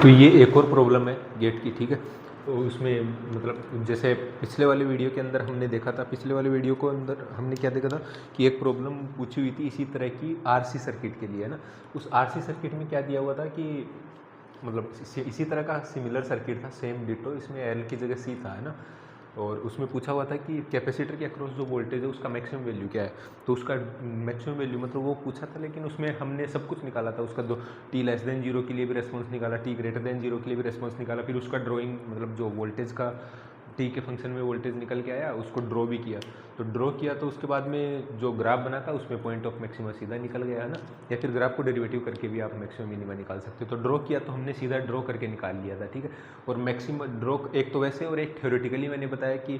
तो ये एक और प्रॉब्लम है गेट की, ठीक है। तो उसमें मतलब जैसे पिछले वाले वीडियो के अंदर हमने देखा था, पिछले वाले वीडियो को अंदर हमने क्या देखा था कि एक प्रॉब्लम पूछी हुई थी इसी तरह की आरसी सर्किट के लिए, है ना। उस आरसी सर्किट में क्या दिया हुआ था कि मतलब इसी तरह का सिमिलर सर्किट था, सेम डिटो, इसमें एल की जगह सी था, है ना। और उसमें पूछा हुआ था कि कैपेसिटर के अक्रॉस जो वोल्टेज है उसका मैक्सिमम वैल्यू क्या है। तो उसका मैक्सिमम वैल्यू मतलब वो पूछा था, लेकिन उसमें हमने सब कुछ निकाला था उसका। दो टी लेस देन जीरो के लिए भी रेस्पॉन्स निकाला, टी ग्रेटर देन जीरो के लिए भी रेस्पॉन्स निकाला, फिर उसका ड्राइंग मतलब जो वोल्टेज का टी के फंक्शन में वोल्टेज निकल के आया उसको ड्रॉ भी किया। तो ड्रॉ किया तो उसके बाद में जो ग्राफ बना था उसमें पॉइंट ऑफ मैक्सिमा सीधा निकल गया, है ना। या फिर ग्राफ को डेरिवेटिव करके भी आप मैक्सिमम मिनिमा निकाल सकते हो। तो ड्रॉ किया तो हमने सीधा ड्रॉ करके निकाल लिया था, ठीक है। और मैक्सिमम ड्रॉ एक तो वैसे और एक थ्योरेटिकली मैंने बताया कि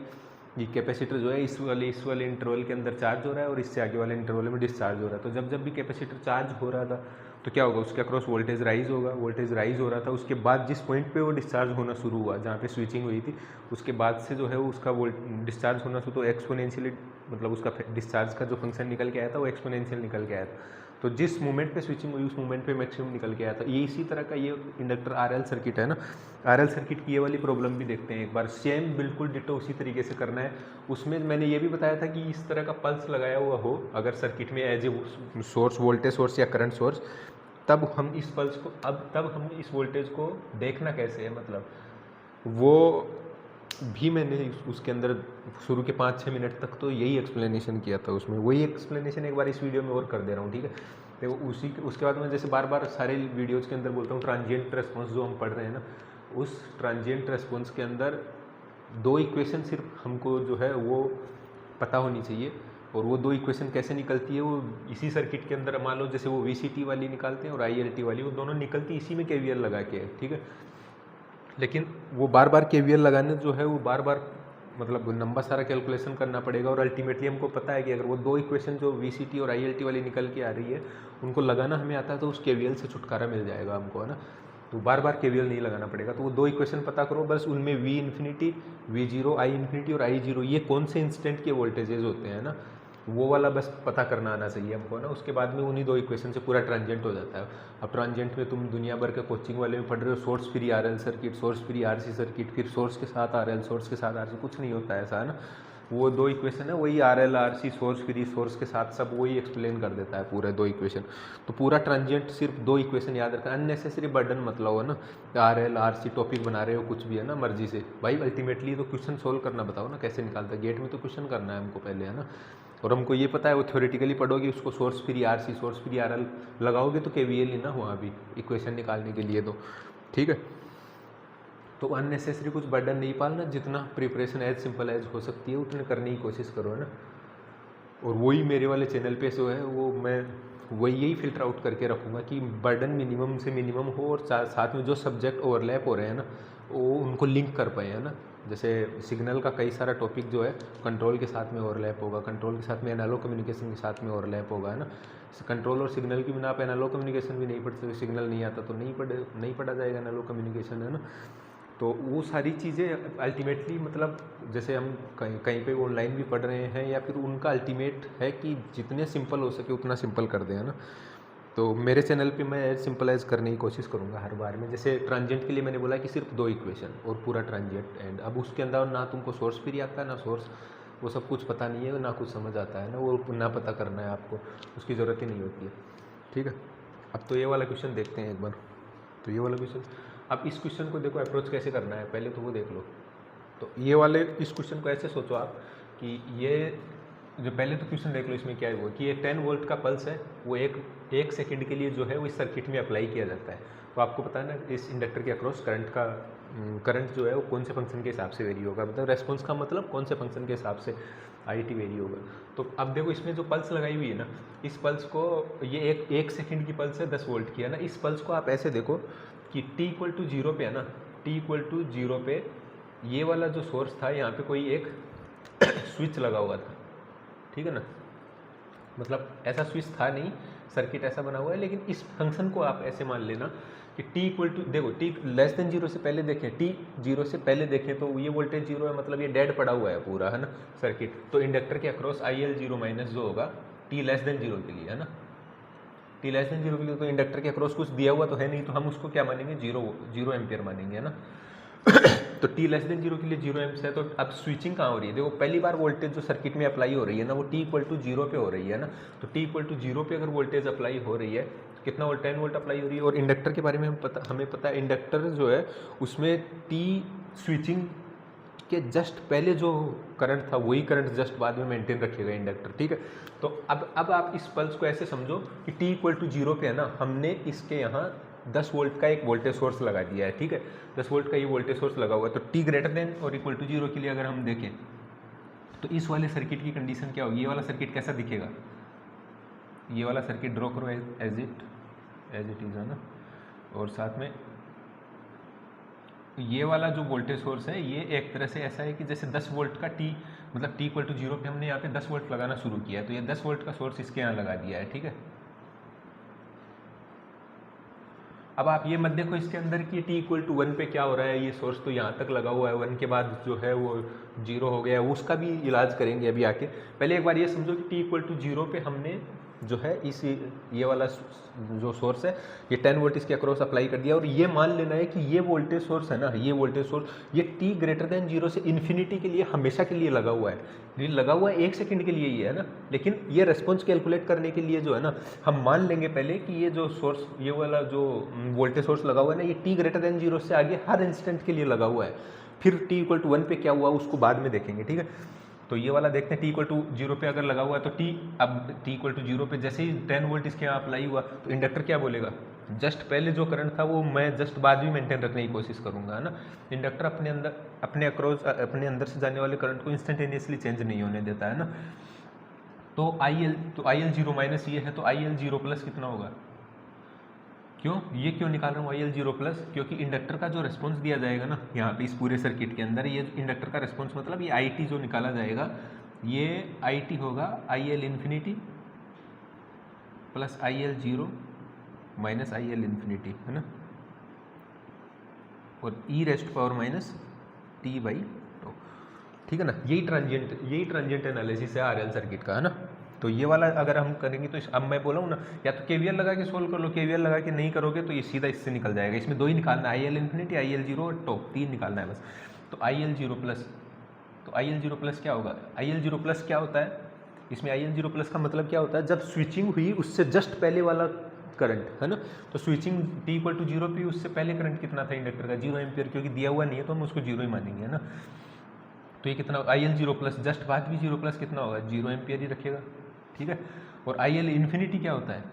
ये कैपेसिटर जो है इस वाले इंटरवल के अंदर चार्ज हो रहा है और इससे आगे वाले इंटरवल में डिस्चार्ज हो रहा है। तो जब जब भी कैपेसिटर चार्ज हो रहा था तो क्या होगा, उसके अक्रॉस वोल्टेज राइज होगा। वोल्टेज राइज हो रहा था, उसके बाद जिस पॉइंट पे वो डिस्चार्ज होना शुरू हुआ, जहाँ पे स्विचिंग हुई थी, उसके बाद से जो है वो उसका डिस्चार्ज होना शुरू, तो एक्सपोनेंशियली मतलब उसका डिस्चार्ज का जो फंक्शन निकल के आया था वो एक्सपोनेंशियल निकल के आया था। तो जिस मोमेंट पे स्विचिंग हुई उस मोमेंट पे मैक्सिमम निकल के आया था। ये इसी तरह का ये इंडक्टर आरएल सर्किट है ना। आरएल सर्किट की ये वाली प्रॉब्लम भी देखते हैं एक बार, सेम बिल्कुल डिटो उसी तरीके से करना है। उसमें मैंने ये भी बताया था कि इस तरह का पल्स लगाया हुआ हो अगर सर्किट में as a source, voltage source या करंट सोर्स, तब हम इस पल्स को तब हम इस वोल्टेज को देखना कैसे है, मतलब वो भी मैंने उसके अंदर शुरू के 5-6 मिनट तक तो यही एक्सप्लेनेशन किया था उसमें। वही एक्सप्लेनेशन एक बार इस वीडियो में और कर दे रहा हूँ, ठीक है। तो उसके बाद मैं जैसे बार बार सारे वीडियोज़ के अंदर बोलता हूँ, ट्रांजिएंट रेस्पॉन्स जो हम पढ़ रहे हैं ना, उस ट्रांजिएंट रेस्पॉन्स के अंदर 2 इक्वेशन सिर्फ हमको जो है वो पता होनी चाहिए। और वो 2 इक्वेशन कैसे निकलती है, वो इसी सर्किट के अंदर मान लो जैसे वो VCT वाली निकालते हैं और ILT वाली, वो दोनों निकलती इसी में KVL लगा के है, ठीक है। लेकिन वो बार बार KVL लगाने जो है वो बार बार मतलब लंबा सारा कैलकुलेशन करना पड़ेगा। और अल्टीमेटली हमको पता है कि अगर वो 2 इक्वेशन जो VCT और ILT वाली निकल के आ रही है उनको लगाना हमें आता है तो उस KVL से छुटकारा मिल जाएगा हमको, है ना। तो बार बार KVL नहीं लगाना पड़ेगा। तो वो 2 इक्वेशन पता करो बस, उनमें V infinity, V0, I infinity और I0 ये कौन से इंस्टेंट के वोल्टेजेस होते हैं ना, वो वाला बस पता करना आना चाहिए हमको ना। उसके बाद में उन्हीं 2 इक्वेशन से पूरा ट्रांजिएंट हो जाता है। अब ट्रांजिएंट में तुम दुनिया भर के कोचिंग वाले में पढ़ रहे हो, source free RL circuit, source free RC circuit, फिर सोर्स के साथ आरएल, सोर्स के साथ आरसी, कुछ नहीं होता है ऐसा, है ना। वो 2 इक्वेशन है, वही RL RC source free source के साथ सब वही एक्सप्लेन कर देता है पूरे 2 इक्वेशन। तो पूरा ट्रांजिएंट सिर्फ 2 इक्वेशन याद रखना, अननेसेसरी बर्डन मत लो, है ना। आरएल आरसी टॉपिक बना रहे हो कुछ भी, है ना, मर्जी से भाई। अल्टीमेटली तो क्वेश्चन सोल्व करना बताओ ना, कैसे निकालता है गेट में, तो क्वेश्चन करना है हमको पहले, है ना। और हमको ये पता है वो थ्योरेटिकली पढ़ोगे उसको, source free RC source free RL लगाओगे तो KVL ही ना वहाँ भी इक्वेशन निकालने के लिए, तो ठीक है। तो अननेसेसरी कुछ बर्डन नहीं पालना, जितना प्रिपरेशन एज सिंपल एज हो सकती है उतने करने की कोशिश करो, है ना। और वही मेरे वाले चैनल पे जो है वो मैं वही यही फिल्टर आउट करके रखूँगा कि बर्डन मिनिमम से मिनिमम हो और साथ में जो सब्जेक्ट ओवरलैप हो रहे हैं ना वो उनको लिंक कर पाए, है ना। जैसे सिग्नल का कई सारा टॉपिक जो है कंट्रोल के साथ में ओवरलैप होगा, कंट्रोल के साथ में एनालॉग कम्युनिकेशन के साथ में ओवरलैप होगा, है ना। कंट्रोल और सिग्नल की बिना आप एनालॉग कम्युनिकेशन भी नहीं पढ़ सकते, सिग्नल नहीं आता तो नहीं पढ़ा जाएगा एनालॉग कम्युनिकेशन, है ना। तो वो सारी चीज़ें अल्टीमेटली मतलब जैसे हम कहीं कहीं पे ऑनलाइन भी पढ़ रहे हैं या फिर उनका अल्टीमेट है कि जितने सिंपल हो सके उतना सिंपल कर दें, है ना। तो मेरे चैनल पे मैं एज सिंपल एज करने की कोशिश करूँगा हर बार में। जैसे ट्रांजिएंट के लिए मैंने बोला कि सिर्फ 2 इक्वेशन और पूरा ट्रांजिएंट एंड। अब उसके अंदर ना तुमको सोर्स फ्री आता है ना सोर्स, वो सब कुछ पता नहीं है ना कुछ समझ आता है ना, वो ना पता करना है आपको, उसकी ज़रूरत ही नहीं होती है, ठीक है। अब तो ये वाला क्वेश्चन देखते हैं एक बार। तो ये वाला क्वेश्चन, अब इस क्वेश्चन को देखो अप्रोच कैसे करना है पहले तो वो देख लो। तो ये वाले इस क्वेश्चन को ऐसे सोचो आप कि ये जो पहले तो क्वेश्चन देख लो, इसमें क्या है वो कि ये 10 वोल्ट का पल्स है, वो एक सेकंड के लिए जो है वो इस सर्किट में अप्लाई किया जाता है। तो आपको पता है ना इस इंडक्टर के अक्रॉस करंट जो है वो कौन से फंक्शन के हिसाब से वेरी होगा, मतलब रेस्पॉन्स का मतलब कौन से फंक्शन के हिसाब से IT वेरी होगा। तो अब देखो इसमें जो पल्स लगाई हुई है ना, इस पल्स को ये एक सेकंड की पल्स है 10 वोल्ट की, है ना। इस पल्स को आप ऐसे देखो कि t=0 पे है ना, t=0 पे ये वाला जो सोर्स था यहाँ पे कोई एक स्विच लगा हुआ था, ठीक है ना। मतलब ऐसा स्विच था नहीं, सर्किट ऐसा बना हुआ है, लेकिन इस फंक्शन को आप ऐसे मान लेना कि देखो t<0 से पहले देखें, t0 से पहले देखें तो ये वोल्टेज 0 है, मतलब ये डेड पड़ा हुआ है पूरा, है ना सर्किट। तो इंडक्टर के अक्रॉस IL0 माइनस जो होगा t<0 के लिए, है ना, टी लेस देन जीरो के लिए तो इंडक्टर के अक्रॉस कुछ दिया हुआ तो है नहीं, तो हम उसको क्या मानेंगे, जीरो एम्पियर मानेंगे, है ना। तो टी लेस देन जीरो के लिए 0 एम्प्स है। तो अब स्विचिंग कहाँ हो रही है, देखो पहली बार वोल्टेज जो सर्किट में अप्लाई हो रही है ना, वो टी इक्वल टू जीरो पे हो रही है ना। तो टी इक्वल टू जीरो पे अगर वोल्टेज अप्लाई हो रही है, कितना वोल्ट, 10 वोल्ट अप्लाई हो रही है। और इंडक्टर के बारे में हमें पता है, इंडक्टर जो है उसमें टी स्विचिंग के जस्ट पहले जो करंट था वही करंट जस्ट बाद में मेंटेन रखेगा इंडक्टर, ठीक है। तो अब आप इस पल्स को ऐसे समझो कि टी इक्वल टू जीरो पे है ना, हमने इसके यहाँ 10 वोल्ट का एक वोल्टेज सोर्स लगा दिया है, ठीक है। 10 वोल्ट का ये वोल्टेज सोर्स लगा हुआ है। तो टी ग्रेटर देन और इक्वल टू जीरो के लिए अगर हम देखें तो इस वाले सर्किट की कंडीशन क्या होगी, ये वाला सर्किट कैसा दिखेगा, ये वाला सर्किट ड्रॉ करो एज इट इज़, है ना। और साथ में ये वाला जो वोल्टेज सोर्स है ये एक तरह से ऐसा है कि जैसे 10 वोल्ट का टी मतलब टी इक्वल टू जीरो पे हमने यहाँ पे 10 वोल्ट लगाना शुरू किया है, तो ये 10 वोल्ट का सोर्स इसके यहाँ लगा दिया है, ठीक है। अब आप ये मत देखो इसके अंदर कि टी इक्वल टू 1 पे क्या हो रहा है, ये सोर्स तो यहाँ तक लगा हुआ है, 1 के बाद जो है वो 0 हो गया है, उसका भी इलाज करेंगे अभी आके। पहले एक बार ये समझो कि टी इक्वल टू 0 पे हमने जो है इस ये वाला जो सोर्स है ये 10 वोल्ट इसके अक्रॉस अप्लाई कर दिया। और ये मान लेना है कि ये वोल्टेज सोर्स है ना, ये वोल्टेज सोर्स ये टी ग्रेटर देन जीरो से इन्फिनिटी के लिए हमेशा के लिए लगा हुआ है। ये लगा हुआ है 1 सेकंड के लिए ही है ना, लेकिन ये रेस्पॉन्स कैलकुलेट करने के लिए जो है ना, हम मान लेंगे पहले कि ये जो सोर्स ये वाला जो वोल्टेज सोर्स लगा हुआ है ना, ये टी ग्रेटर देन जीरो से आगे हर इंस्टेंट के लिए लगा हुआ है। फिर टी इक्वल टू 1 पे क्या हुआ उसको बाद में देखेंगे, ठीक है। तो ये वाला देखते हैं, टी इक्वल टू जीरो पे अगर लगा हुआ है तो अब टी इक्वल टू जीरो पे जैसे ही 10 वोल्ट इसके यहाँ अप्लाई हुआ तो इंडक्टर क्या बोलेगा, जस्ट पहले जो करंट था वो मैं जस्ट बाद में मेंटेन रखने की कोशिश करूंगा, है ना। इंडक्टर अपने अक्रॉस अपने अंदर से जाने वाले करंट को इंस्टेंटेनियसली चेंज नहीं होने देता है ना। तो आई एल जीरो माइनस ये है, तो आई एल जीरो प्लस कितना होगा, क्यों निकाल रहा हूँ आई एल जीरो प्लस, क्योंकि इंडक्टर का जो रिस्पॉन्स दिया जाएगा ना यहाँ पे इस पूरे सर्किट के अंदर, ये इंडक्टर का रिस्पॉन्स मतलब ये आई टी जो निकाला जाएगा, ये आई टी होगा I L infinity plus I L zero minus I L infinity, है ना। और E raised power minus T by tau, ठीक है ना। यही ट्रांजिएंट एनालिसिस है आरएल सर्किट का, है ना। तो ये वाला अगर हम करेंगे तो अब मैं बोला हूँ ना, या तो केवीएल लगा के सोल्व कर लो, केवीएल लगा के नहीं करोगे तो ये सीधा इससे निकल जाएगा। इसमें दो ही निकालना है, आई एल इन्फिनिटी, आई एल जीरो और टो, 3 निकालना है बस। तो आई एल जीरो प्लस, तो आई एल जीरो प्लस क्या होगा, आई एल जीरो प्लस क्या होता है, इसमें आई एल जीरो प्लस का मतलब क्या होता है, जब स्विचिंग हुई उससे जस्ट पहले वाला करंट, है ना। तो switching t equal to zero पे उससे पहले करंट कितना था इंडक्टर का, 0 एम्पियर, क्योंकि दिया हुआ नहीं है तो हम उसको 0 ही मानेंगे, है ना। तो ये कितना, आई एल जीरो प्लस जस्ट बाद भी 0 प्लस कितना होगा, 0 एम्पियर ही रखेगा, ठीक है। और आई एल इन्फिनिटी क्या होता है,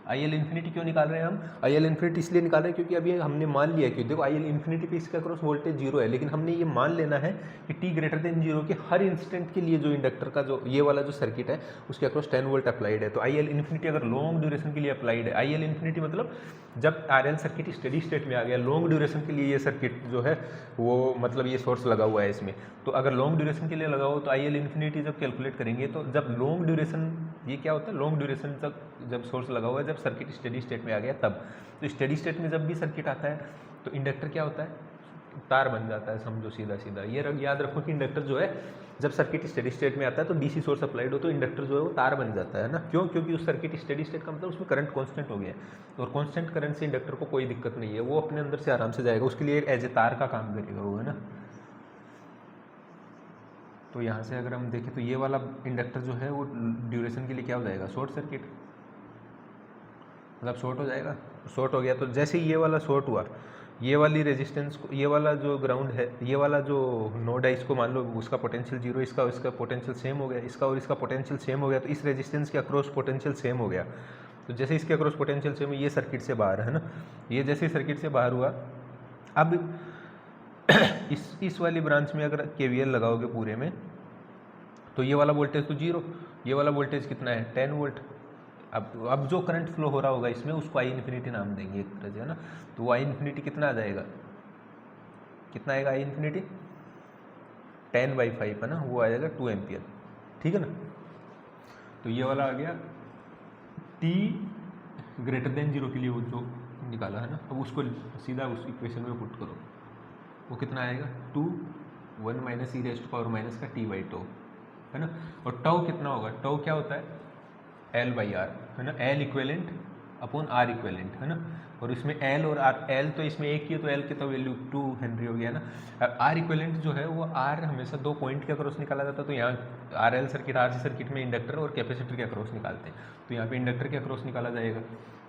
आई एल इन्फिनिटी क्यों निकाल रहे हैं हम, आई एल इन्फिनिटी इसलिए निकाल रहे हैं क्योंकि अभी हमने मान लिया कि देखो आई एल इन्फिनिटी पे इसका क्रॉस वोल्टेज 0 है, लेकिन हमने ये मान लेना है कि टी ग्रेटर देन 0 के हर इंस्टेंट के लिए जो इंडक्टर का जो ये वाला जो सर्किट है उसके अक्रॉस 10 वोल्ट अप्लाइड है। तो आई एल इन्फिनिटी अगर लॉन्ग ड्यूरेशन के लिए अप्लाइड है, आई एल इन्फिनिटी मतलब जब are L circuit steady state में आ गया, लॉन्ग ड्यूरेशन के लिए ये सर्किट जो है वो मतलब ये सोर्स लगा हुआ है इसमें, तो अगर लॉन्ग ड्यूरेशन के लिए लगा हो तो आई एल इन्फिनिटी जब कैलकुलेट करेंगे तो जब लॉन्ग ड्यूरेशन, ये क्या होता है लॉन्ग ड्यूरेशन तक जब सोर्स लगा हुआ है, जब सर्किट स्टेडी स्टेट में आ गया तब। तो स्टेडी स्टेट में जब भी सर्किट आता है तो इंडक्टर क्या होता है, तार बन जाता है, समझो सीधा सीधा। ये याद रखो कि इंडक्टर जो है जब सर्किट स्टेडी स्टेट में आता है तो डीसी सोर्स अप्लाइड हो तो इंडक्टर जो है वो तार बन जाता है ना। क्योंकि उस सर्किट स्टेडी स्टेट का मतलब उसमें करंट कांस्टेंट हो गया है, और कांस्टेंट करंट से इंडक्टर को कोई दिक्कत नहीं है, वो अपने अंदर से आराम से जाएगा, उसके लिए एज ए तार का काम करेगा वो, है ना। तो यहाँ से अगर हम देखें तो ये वाला इंडक्टर जो है वो ड्यूरेशन के लिए क्या हो जाएगा, शॉर्ट सर्किट, मतलब शॉर्ट हो जाएगा। शॉर्ट हो गया तो जैसे ये वाला शॉर्ट हुआ, ये वाली रेजिस्टेंस को, ये वाला जो ग्राउंड है, ये वाला जो नोड है, इसको मान लो उसका पोटेंशियल 0, इसका पोटेंशियल सेम हो गया, इसका और इसका पोटेंशियल सेम हो गया, तो इस रेजिस्टेंस के अक्रॉस पोटेंशियल सेम हो गया। तो जैसे इसके अक्रॉस पोटेंशियल सेम, ये सर्किट से बाहर है ना, ये जैसे सर्किट से बाहर हुआ, अब इस वाली ब्रांच में अगर केवीएल लगाओगे पूरे में तो ये वाला वोल्टेज तो 0, ये वाला वोल्टेज कितना है 10 वोल्ट। अब जो करंट फ्लो हो रहा होगा इसमें उसको आई इन्फिनिटी नाम देंगे एक तरह से, है ना। तो वो आई इन्फिनिटी कितना आ जाएगा, कितना आएगा आई इन्फिनिटी 10/5, है ना, वो आ जाएगा 2 एम्पियर, ठीक है ना। तो ये वाला आ गया टी ग्रेटर देन 0 के लिए वो जो निकाला है ना, अब उसको सीधा उस इक्वेशन में पुट करो, वो कितना आएगा 2 1 माइनस ई रेस्ट पावर माइनस का t/टो, है ना। और टाउ कितना होगा, टाउ क्या होता है L/R, है ना, L equivalent upon are equivalent, है ना। और इसमें एल और आर, एल तो इसमें एक ही है तो एल की तो वैल्यू 2 हेनरी हो गया ना। आर इक्वेलेंट जो है वो आर हमेशा 2 पॉइंट के अक्रॉस निकाला जाता है, तो यहाँ R L circuit, R C circuit में इंडक्टर और कैपेसिटर के अक्रॉस निकालते हैं, तो यहाँ पे इंडक्टर के अक्रॉस निकाला जाएगा।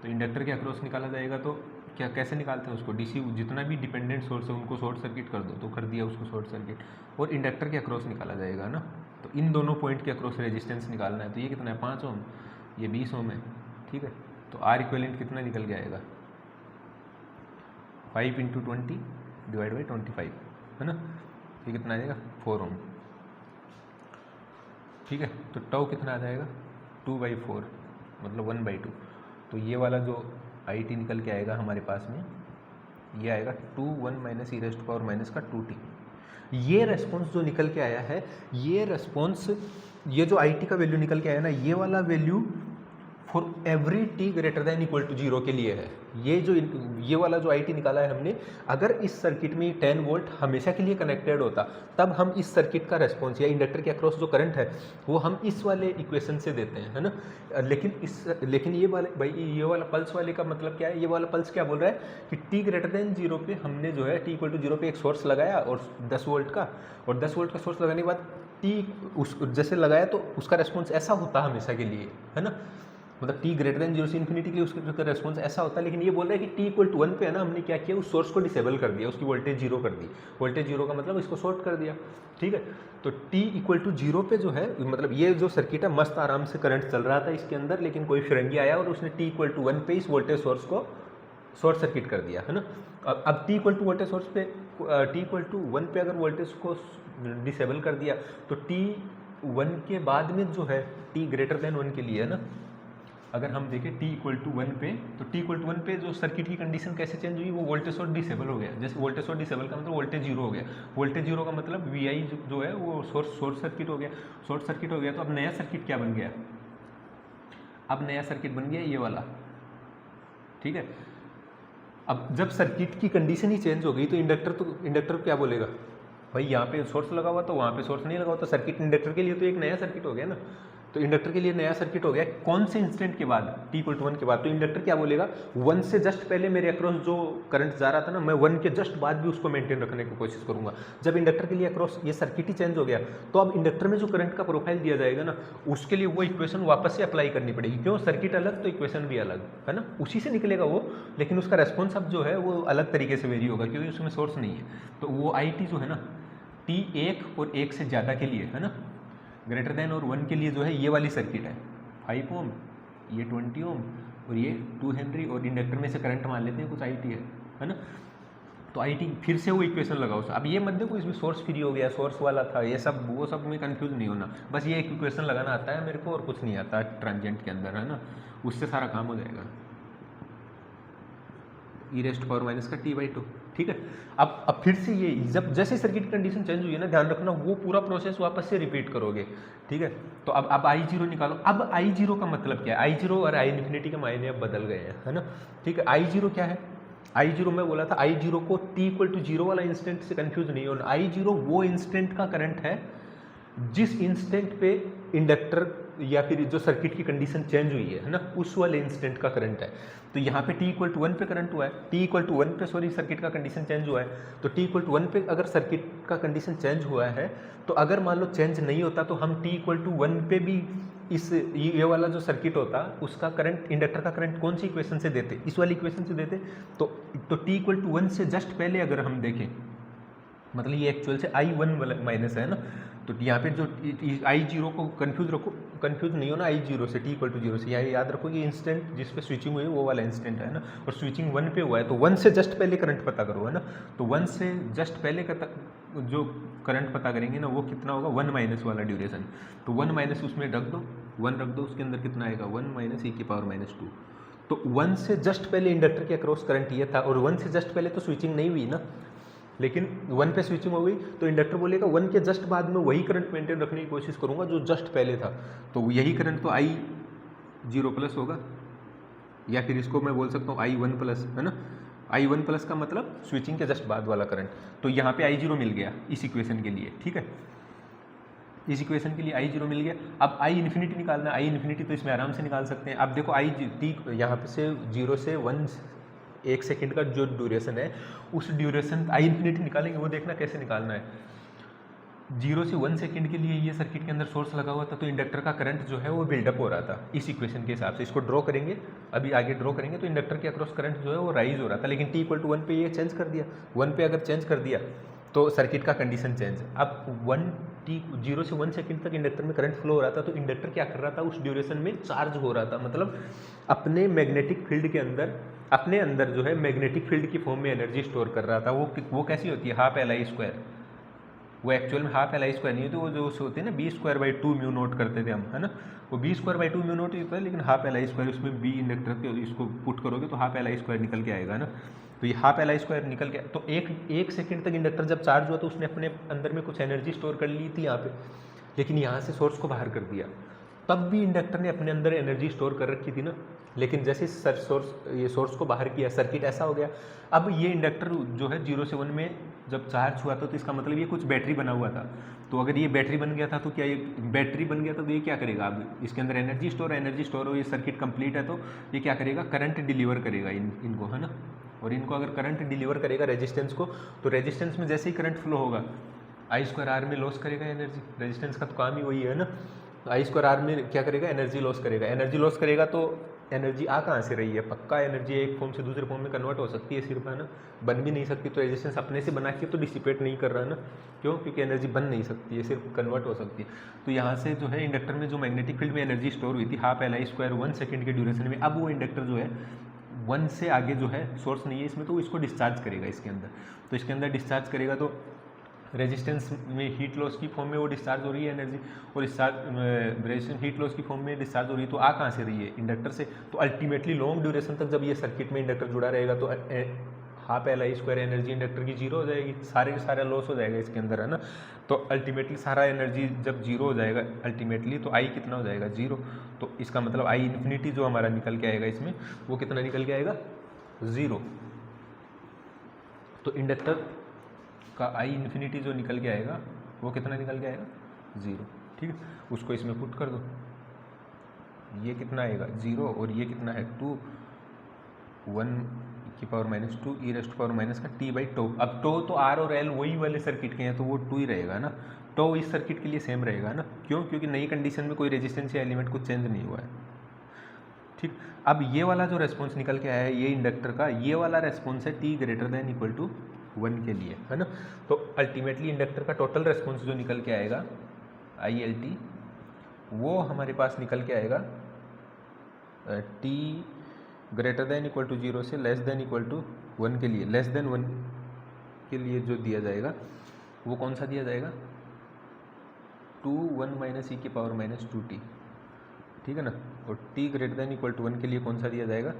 तो इंडक्टर के अक्रॉस निकाला जाएगा तो क्या कैसे निकालते हैं उसको, डीसी जितना भी डिपेंडेंट सोर्स है उनको शॉर्ट सर्किट कर दो, तो कर दिया उसको शॉर्ट सर्किट, और इंडक्टर के अक्रॉस निकाला जाएगा ना। तो इन दोनों पॉइंट के अक्रॉस रेजिस्टेंस निकालना है, तो ये कितना है 5 ओम, ये 20 ओम है, ठीक है। तो आर इक्विवेलेंट कितना निकल के आएगा 5 × 20 डिवाइड बाई 25, है ना। ये कितना आ जाएगा 4 ओम, ठीक है। तो टाउ कितना आ जाएगा 2/4 मतलब 1/2। तो ये वाला जो आई टी निकल के आएगा हमारे पास में, ये आएगा 2 1 - e⁻⁻ का 2t। ये रेस्पॉन्स जो निकल के आया है, ये रेस्पॉन्स, ये जो आई टी का वैल्यू निकल के आया ना, ये वाला value for every t greater than equal to 0 के लिए है। ये वाला जो आई टी निकाला है हमने, अगर इस सर्किट में 10 वोल्ट हमेशा के लिए कनेक्टेड होता, तब हम इस सर्किट का रेस्पॉन्स या इंडक्टर के अक्रॉस जो करंट है वो हम इस वाले इक्वेशन से देते हैं, है ना। लेकिन ये वाले भाई, ये वाला पल्स वाले का मतलब क्या है, ये वाला पल्स क्या बोल रहा है कि t ग्रेटर दैन 0 पे हमने जो है t = 0 पे एक सोर्स लगाया और 10 वोल्ट का, और 10 वोल्ट का सोर्स लगाने के बाद t जैसे लगाया तो उसका रेस्पॉन्स ऐसा होता हमेशा के लिए, है ना। मतलब t ग्रेटर दैन 0 से इन्फिनिटी के लिए उसका रेस्पॉन्स ऐसा होता है। लेकिन ये बोल रहा है कि t = 1 पे है ना, हमने क्या किया, उस सोर्स को डिसेबल कर दिया, उसकी वोल्टेज 0 कर दी। वोल्टेज 0 का मतलब इसको शॉर्ट कर दिया, ठीक है। तो t = 0 पे जो है, मतलब ये जो सर्किट है मस्त आराम से करंट चल रहा था इसके अंदर, लेकिन कोई फिरंगी आया और उसने t = 1 पे इस वोल्टेज सोर्स को शॉर्ट सर्किट कर दिया, है ना। अब t = वोल्टेज सोर्स पे, t = 1 पे अगर वोल्टेज को डिसेबल कर दिया तो t1 के बाद में जो है t ग्रेटर दैन 1 के लिए, है ना, अगर हम देखें t = 1 पे, तो t = 1 पे जो सर्किट की कंडीशन कैसे चेंज हुई, वो वोल्टेज सोर्स डिसेबल हो गया। जैसे वोल्टेज सोर्स डिसेबल का मतलब वोल्टेज 0 हो गया, वोल्टेज 0 का मतलब vi जो है वो शॉर्ट सर्किट हो गया। शॉर्ट सर्किट हो गया तो अब नया सर्किट क्या बन गया, अब नया सर्किट बन गया ये वाला, ठीक है। अब जब सर्किट की कंडीशन ही चेंज हो गई तो इंडक्टर क्या बोलेगा, भाई यहाँ पे सोर्स लगा हुआ तो वहाँ पे सोर्स नहीं लगा हुआ, तो सर्किट इंडक्टर के लिए तो एक नया सर्किट हो गया ना। तो इंडक्टर के लिए नया सर्किट हो गया कौन से इंस्टेंट के बाद, t = 1 के बाद। तो इंडक्टर क्या बोलेगा, 1 से जस्ट पहले मेरे अक्रॉस जो करंट जा रहा था ना, मैं 1 के जस्ट बाद भी उसको मेंटेन रखने की कोशिश करूंगा। जब इंडक्टर के लिए अक्रॉस ये सर्किट ही चेंज हो गया, तो अब इंडक्टर में जो करंट का प्रोफाइल दिया जाएगा ना, उसके लिए वो इक्वेशन वापस से अप्लाई करनी पड़ेगी। क्यों, सर्किट अलग तो इक्वेशन भी अलग, है ना, उसी से निकलेगा वो, लेकिन उसका रेस्पॉन्स अब जो है वो अलग तरीके से वेरी होगा क्योंकि उसमें सोर्स नहीं है। तो वो आई टी जो है ना, t 1 और 1 से ज़्यादा के लिए, है ना, ग्रेटर दैन और 1 के लिए जो है ये वाली सर्किट है 5 ओम, ये 20 ओम और ये 2 हेनरी, और इंडक्टर में से करंट मान लेते हैं कुछ आई टी है ना। तो आई टी फिर से वो इक्वेशन लगाओ। अब ये मत देखो इसमें सोर्स फ्री हो गया, सोर्स वाला था, ये सब वो सब में कंफ्यूज नहीं होना, बस ये एक इक्वेशन लगाना आता है मेरे को और कुछ नहीं आता ट्रांजिएंट के अंदर, है ना, उससे सारा काम हो जाएगा। e⁻⁻ का t/2, ठीक है। अब फिर से ये जब जैसे सर्किट कंडीशन चेंज हुई है ना, ध्यान रखना वो पूरा प्रोसेस वापस से रिपीट करोगे, ठीक है। तो अब I0 निकालो। अब I0 का मतलब क्या है, I0 और I∞ के मायने अब बदल गए हैं, है ना, ठीक है। I0 क्या है, I0 मैं बोला था I0 को t = 0 वाला इंस्टेंट से कंफ्यूज नहीं होना। I0 वो इंस्टेंट का करंट है जिस इंस्टेंट पे इंडक्टर या फिर जो सर्किट की कंडीशन चेंज हुई है ना, उस वाले इंस्टेंट का करंट है। तो यहाँ पे t = 1 पे करंट हुआ है, t = 1 पे सॉरी सर्किट का कंडीशन चेंज हुआ है, तो t = 1 पे अगर सर्किट का कंडीशन चेंज हुआ है, तो अगर मान लो चेंज नहीं होता तो हम t = 1 पे भी ये वाला जो सर्किट होता उसका करंट, इंडक्टर का करंट कौन सी इक्वेशन से देते, इस वाली इक्वेशन से देते। तो t = 1 से जस्ट पहले अगर हम देखें, मतलब ये एक्चुअल से I1 माइनस है ना, तो यहाँ पे जो I0 को कंफ्यूज नहीं होना, I0 से t = 0 से, यहाँ याद रखो कि इंस्टेंट जिस पे स्विचिंग हुई है वो वाला इंस्टेंट है ना, और स्विचिंग 1 पे हुआ है, तो 1 से जस्ट पहले करंट पता करो, है ना। तो 1 से जस्ट पहले का जो करंट पता करेंगे ना, वो कितना होगा 1 - वाला ड्यूरेशन। तो 1 - उसमें रख दो, 1 रख दो, उसके अंदर कितना आएगा 1 - e⁻⁻²। तो 1 से जस्ट पहले इंडक्टर के अक्रॉस करंट ये था, और 1 से जस्ट पहले तो स्विचिंग नहीं हुई ना, लेकिन 1 पे स्विचिंग हो गई, तो इंडक्टर बोलेगा 1 के जस्ट बाद में वही करंट मेंटेन रखने की कोशिश करूंगा जो जस्ट पहले था। तो यही करंट तो I0+ होगा, या फिर इसको मैं बोल सकता हूँ I1+, है ना। I1+ का मतलब स्विचिंग के जस्ट बाद वाला करंट। तो यहाँ पे I0 मिल गया इस इक्वेशन के लिए, ठीक है। इस इक्वेशन के लिए आई जीरो मिल गया। अब आई इन्फिनिटी निकालना है, आई इन्फिनिटी तो इसमें आराम से निकाल सकते हैं। अब देखो आई टी यहाँ पे से 0 से 1 सेकेंड का जो ड्यूरेशन है, उस ड्यूरेशन आई इन्फिनिटी निकालेंगे, वो देखना कैसे निकालना है। 0 से 1 सेकेंड के लिए ये सर्किट के अंदर सोर्स लगा हुआ था, तो इंडक्टर का करंट जो है वो बिल्डअप हो रहा था इस इक्वेशन के हिसाब से। इसको ड्रॉ करेंगे, अभी आगे ड्रॉ करेंगे, तो इंडक्टर के अक्रॉस करंट जो है वो राइज हो रहा था, लेकिन t = 1 पे ये चेंज कर दिया। 1 पे अगर चेंज कर दिया तो सर्किट का कंडीशन चेंज। अब 0 से 1 सेकेंड तक इंडक्टर में करंट फ्लो हो रहा था, तो इंडक्टर क्या कर रहा था, उस ड्यूरेशन में चार्ज हो रहा था, मतलब अपने मैग्नेटिक फील्ड के अंदर, अपने अंदर जो है मैग्नेटिक फील्ड की फॉर्म में एनर्जी स्टोर कर रहा था। वो कैसी होती है, ½ Li²। वो एक्चुअल में ½ Li² नहीं होती, वो जो होती है ना B²/2 म्यू नोट करते थे हम, है ना, वो B²/2 म्यू नोट होता है, लेकिन ½ Li², उसमें बी इंडक्टर के इसको पुट करोगे तो ½ Li² निकल के आएगा ना। तो ये ½ Li² निकल के, तो एक सेकंड तक इंडक्टर जब चार्ज हुआ तो उसने अपने अंदर में कुछ एनर्जी स्टोर कर ली थी यहाँ पे, लेकिन यहाँ से सोर्स को बाहर कर दिया, तब भी इंडक्टर ने अपने अंदर एनर्जी स्टोर कर रखी थी ना। लेकिन जैसे सोर्स को बाहर किया, सर्किट ऐसा हो गया। अब ये इंडक्टर जो है 0 से 1 में जब चार्ज हुआ था, तो इसका मतलब ये कुछ बैटरी बना हुआ था। तो अगर ये बैटरी बन गया था तो क्या ये बैटरी बन गया था, तो ये क्या करेगा, अब इसके अंदर एनर्जी स्टोर हो, ये सर्किट कंप्लीट है, तो ये क्या करेगा, करंट डिलीवर करेगा इनको, है ना। और इनको अगर करंट डिलीवर करेगा रेजिस्टेंस को, तो रेजिस्टेंस में जैसे ही करंट फ्लो होगा, I²R में लॉस करेगा एनर्जी। रेजिस्टेंस का तो काम ही वही है ना। I²R में क्या करेगा, एनर्जी लॉस करेगा। एनर्जी लॉस करेगा तो एनर्जी आ कहाँ से रही है, पक्का एनर्जी एक फॉर्म से दूसरे फॉर्म में कन्वर्ट हो सकती है सिर्फ, है ना, बन भी नहीं सकती। तो रेजिस्टेंस अपने से बना के तो डिसिपेट नहीं कर रहा है ना, क्यों, क्योंकि एनर्जी बन नहीं सकती है, सिर्फ कन्वर्ट हो सकती है। तो यहाँ से जो है इंडक्टर में जो मैग्नेटिक फील्ड में एनर्जी स्टोर हुई थी ½ Li² 1 सेकेंड के ड्यूरेशन में, अब वो इंडक्टर जो है 1 से आगे जो है सोर्स नहीं है इसमें, तो इसको डिस्चार्ज करेगा इसके अंदर। तो इसके अंदर डिस्चार्ज करेगा तो रेजिस्टेंस में हीट लॉस की फॉर्म में वो डिस्चार्ज हो रही है एनर्जी, और रेजिस्टेंस हीट लॉस की फॉर्म में डिस्चार्ज हो रही है, तो आ कहाँ से रही है, इंडक्टर से। तो अल्टीमेटली लॉन्ग ड्यूरेशन तक जब ये सर्किट में इंडक्टर जुड़ा रहेगा, तो ½ Li² एनर्जी इंडक्टर की 0 हो जाएगी, सारा लॉस हो जाएगा इसके अंदर, है ना। तो अल्टीमेटली सारा एनर्जी जब 0 हो जाएगा अल्टीमेटली, तो आई कितना हो जाएगा, 0। तो इसका मतलब आई इन्फिनिटी जो हमारा निकल के आएगा इसमें, वो कितना निकल के आएगा, 0। तो इंडक्टर का आई इन्फिनिटी जो निकल के आएगा वो कितना निकल के आएगा, 0। ठीक है, उसको इसमें पुट कर दो, ये कितना आएगा, 0, और ये कितना है 2, 1⁻², e⁻⁻ का t/τ। अब τ तो R और L वही वाले सर्किट के हैं, तो वो 2 ही रहेगा ना। τ इस सर्किट के लिए सेम रहेगा ना, क्यों, क्योंकि नई कंडीशन में कोई रेजिस्टेंस या एलिमेंट कुछ चेंज नहीं हुआ है। ठीक, अब ये वाला जो रेस्पॉन्स निकल के आया है ये इंडक्टर का, ये वाला रेस्पॉन्स है t ≥ 1 के लिए, है ना। तो अल्टीमेटली इंडक्टर का टोटल रेस्पॉन्स जो निकल के आएगा ILT, वो हमारे पास निकल के आएगा t ≥ 0 से < 1 के लिए, < 1 के लिए जो दिया जाएगा वो कौन सा दिया जाएगा, 2 1 - e⁻²t, ठीक है ना। और t ≥ 1 के लिए कौन सा दिया जाएगा,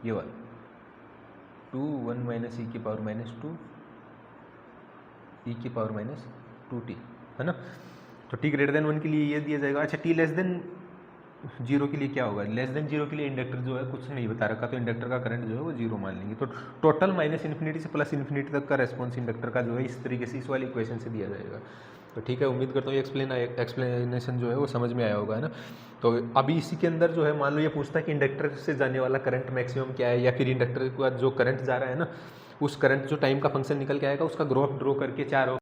ये वाला 2 1 - e⁻²t, है ना। तो t > 1 के लिए ये दिया जाएगा। अच्छा, t < 0 के लिए क्या होगा, <0 के लिए इंडक्टर जो है कुछ नहीं बता रखा, तो इंडक्टर का करंट जो है वो 0 मान लेंगे। तो टोटल -∞ से +∞ तक का रेस्पॉन्स इंडक्टर का जो है इस तरीके से इस वाली इक्वेशन से दिया जाएगा। तो ठीक है, उम्मीद करता हूँ ये एक्सप्लेनेशन जो है वो समझ में आया होगा, है ना। तो अभी इसी के अंदर जो है मान लो ये पूछता है कि इंडक्टर से जाने वाला करंट मैक्सिमम क्या है, या फिर इंडक्टर के बाद जो करंट जा रहा है ना, उस करंट जो टाइम का फंक्शन निकल के आएगा उसका ग्राफ ड्रॉ करके 4